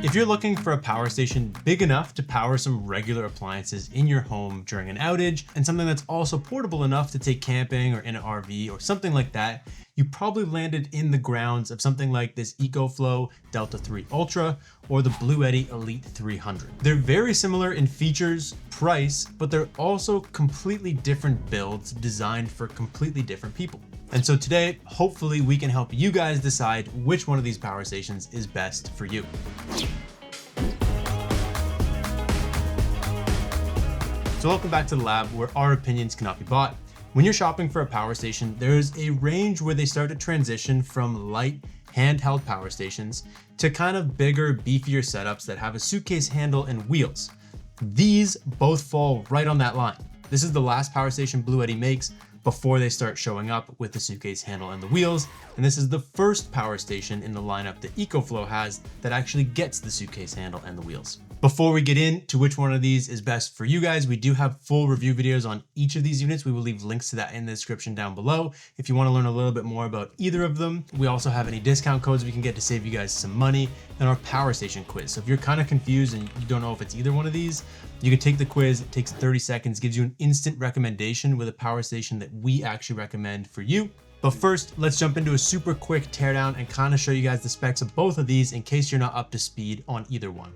If you're looking for a power station big enough to power some regular appliances in your home during an outage, and something that's also portable enough to take camping or in an RV or something like that, you probably landed in the grounds of something like this EcoFlow Delta 3 Ultra or the BLUETTI Elite 300. They're very similar in features, price, but they're also completely different builds designed for completely different people. And so today, hopefully we can help you guys decide which one of these power stations is best for you. So welcome back to the lab where our opinions cannot be bought. When you're shopping for a power station, there's a range where they start to transition from light handheld power stations to kind of bigger, beefier setups that have a suitcase handle and wheels. These both fall right on that line. This is the last power station BLUETTI makes before they start showing up with the suitcase handle and the wheels. And this is the first power station in the lineup that EcoFlow has that actually gets the suitcase handle and the wheels. Before we get into which one of these is best for you guys, we do have full review videos on each of these units. We will leave links to that in the description down below if you want to learn a little bit more about either of them. We also have any discount codes we can get to save you guys some money, and our power station quiz. So if you're kind of confused and you don't know if it's either one of these, you can take the quiz. It takes 30 seconds, gives you an instant recommendation with a power station that we actually recommend for you. But first, let's jump into a super quick teardown and kind of show you guys the specs of both of these in case you're not up to speed on either one.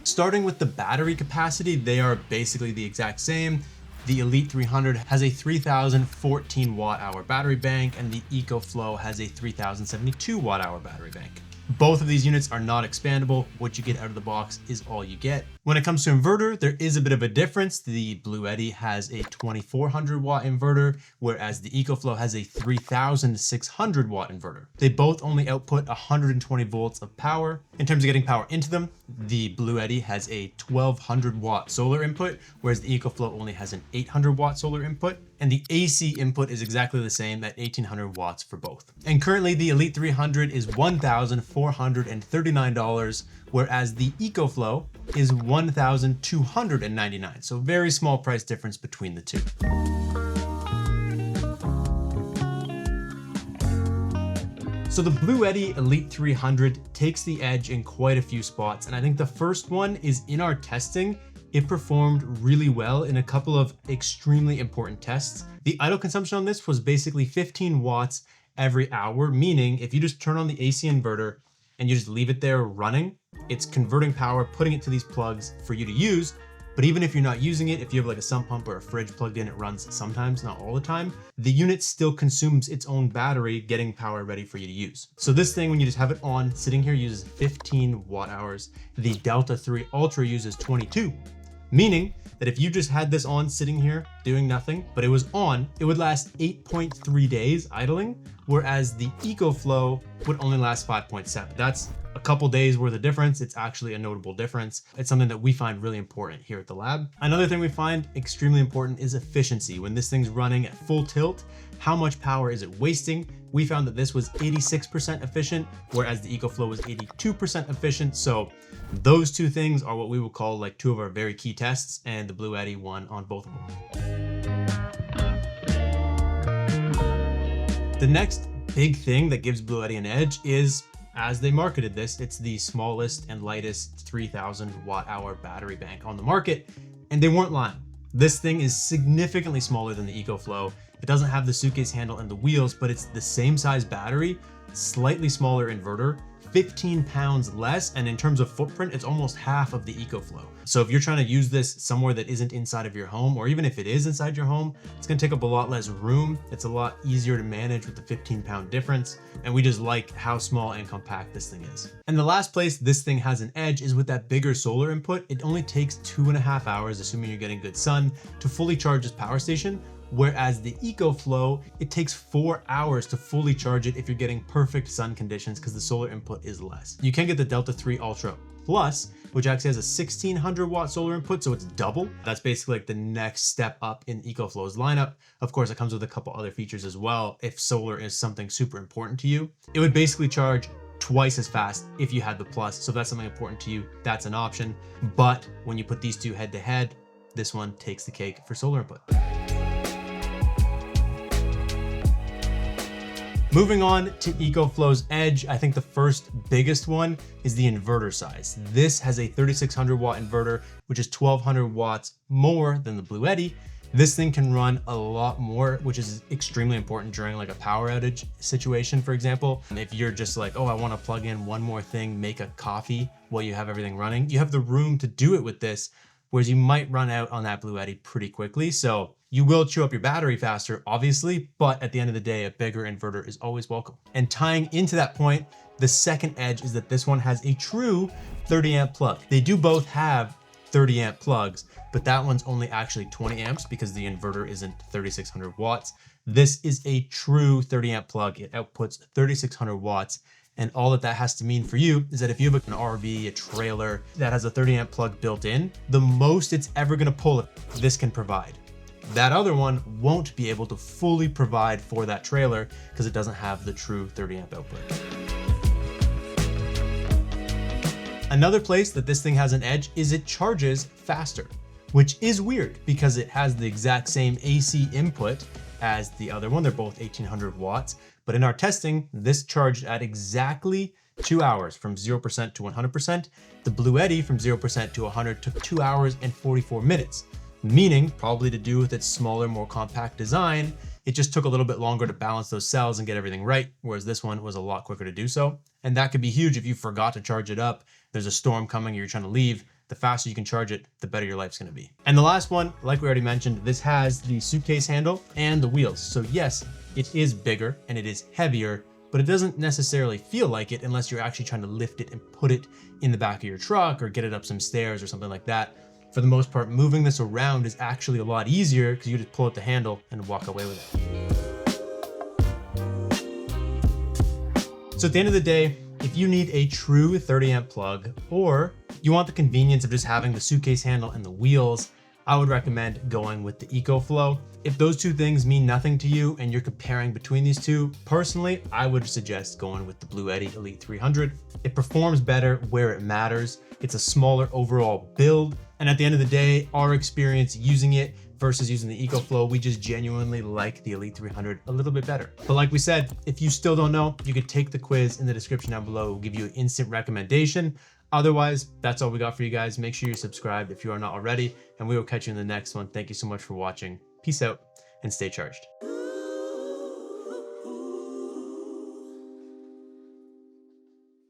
Starting with the battery capacity, they are basically the exact same. The Elite 300 has a 3014 watt-hour battery bank, and the EcoFlow has a 3072 watt-hour battery bank. Both of these units are not expandable. What you get out of the box is all you get. When it comes to inverter, there is a bit of a difference. The BLUETTI has a 2400 watt inverter, whereas the EcoFlow has a 3600 watt inverter. They both only output 120 volts of power. In terms of getting power into them, the BLUETTI has a 1200 watt solar input, whereas the EcoFlow only has an 800 watt solar input. And the AC input is exactly the same at 1800 watts for both. And currently the Elite 300 is $1,439, whereas the EcoFlow is $1,299. So very small price difference between the two. So the BLUETTI Elite 300 takes the edge in quite a few spots. And I think the first one is in our testing. It performed really well in a couple of extremely important tests. The idle consumption on this was basically 15 watts every hour, meaning if you just turn on the AC inverter and you just leave it there running, it's converting power, putting it to these plugs for you to use. But even if you're not using it, if you have like a sump pump or a fridge plugged in, it runs sometimes, not all the time, the unit still consumes its own battery, getting power ready for you to use. So this thing, when you just have it on, sitting here, uses 15 watt hours. The Delta 3 Ultra uses 22. Meaning that if you just had this on sitting here doing nothing, but it was on, it would last 8.3 days idling, whereas the EcoFlow would only last 5.7. That's a couple days worth of difference. It's actually a notable difference. It's something that we find really important here at the lab. Another thing we find extremely important is efficiency. When this thing's running at full tilt, how much power is it wasting? We found that this was 86% efficient, whereas the EcoFlow was 82% efficient. So those two things are what we would call like two of our very key tests, and the BLUETTI won on both of them. The next big thing that gives BLUETTI an edge is, as they marketed this, it's the smallest and lightest 3000 watt-hour battery bank on the market, and they weren't lying. This thing is significantly smaller than the EcoFlow. It doesn't have the suitcase handle and the wheels, but it's the same size battery, slightly smaller inverter, 15 pounds less, and in terms of footprint, it's almost half of the EcoFlow. So if you're trying to use this somewhere that isn't inside of your home, or even if it is inside your home, it's gonna take up a lot less room. It's a lot easier to manage with the 15-pound difference, and we just like how small and compact this thing is. And the last place this thing has an edge is with that bigger solar input. It only takes 2.5 hours, assuming you're getting good sun, to fully charge this power station, whereas the EcoFlow, it takes 4 hours to fully charge it if you're getting perfect sun conditions because the solar input is less. You can get the Delta 3 Ultra Plus, which actually has a 1600 watt solar input, so it's double. That's basically like the next step up in EcoFlow's lineup. Of course, it comes with a couple other features as well. If solar is something super important to you, it would basically charge twice as fast if you had the Plus. So if that's something important to you, that's an option. But when you put these two head to head, this one takes the cake for solar input. Moving on to EcoFlow's Edge, I think the first biggest one is the inverter size. This has a 3600 watt inverter, which is 1200 watts more than the BLUETTI. This thing can run a lot more, which is extremely important during like a power outage situation, for example. If you're just like, oh, I want to plug in one more thing, make a coffee while you have everything running, you have the room to do it with this, whereas you might run out on that BLUETTI pretty quickly. So you will chew up your battery faster, obviously, but at the end of the day, a bigger inverter is always welcome. And tying into that point, the second edge is that this one has a true 30 amp plug. They do both have 30 amp plugs, but that one's only actually 20 amps because the inverter isn't 3600 watts. This is a true 30 amp plug. It outputs 3600 watts. And all that has to mean for you is that if you have an RV, a trailer that has a 30 amp plug built in, the most it's ever gonna pull, this can provide. That other one won't be able to fully provide for that trailer because it doesn't have the true 30 amp output. Another place that this thing has an edge is it charges faster, which is weird because it has the exact same AC input as the other one. They're both 1800 watts, but in our testing, this charged at exactly 2 hours from 0% to 100%. The BLUETTI from 0% to 100 took 2 hours and 44 minutes, meaning probably to do with its smaller, more compact design, it just took a little bit longer to balance those cells and get everything right, whereas this one was a lot quicker to do so. And that could be huge if you forgot to charge it up, there's a storm coming, or you're trying to leave. The faster you can charge it, the better your life's gonna be. And the last one, like we already mentioned, this has the suitcase handle and the wheels. So yes, it is bigger and it is heavier, but it doesn't necessarily feel like it unless you're actually trying to lift it and put it in the back of your truck or get it up some stairs or something like that. For the most part, moving this around is actually a lot easier because you just pull out the handle and walk away with it. So at the end of the day, if you need a true 30 amp plug, or you want the convenience of just having the suitcase handle and the wheels, I would recommend going with the EcoFlow. If those two things mean nothing to you and you're comparing between these two, personally, I would suggest going with the BLUETTI Elite 300. It performs better where it matters. It's a smaller overall build. And at the end of the day, our experience using it versus using the EcoFlow, we just genuinely like the Elite 300 a little bit better. But like we said, if you still don't know, you could take the quiz in the description down below. We'll give you an instant recommendation. Otherwise, that's all we got for you guys. Make sure you're subscribed if you are not already, and we will catch you in the next one. Thank you so much for watching. Peace out and stay charged.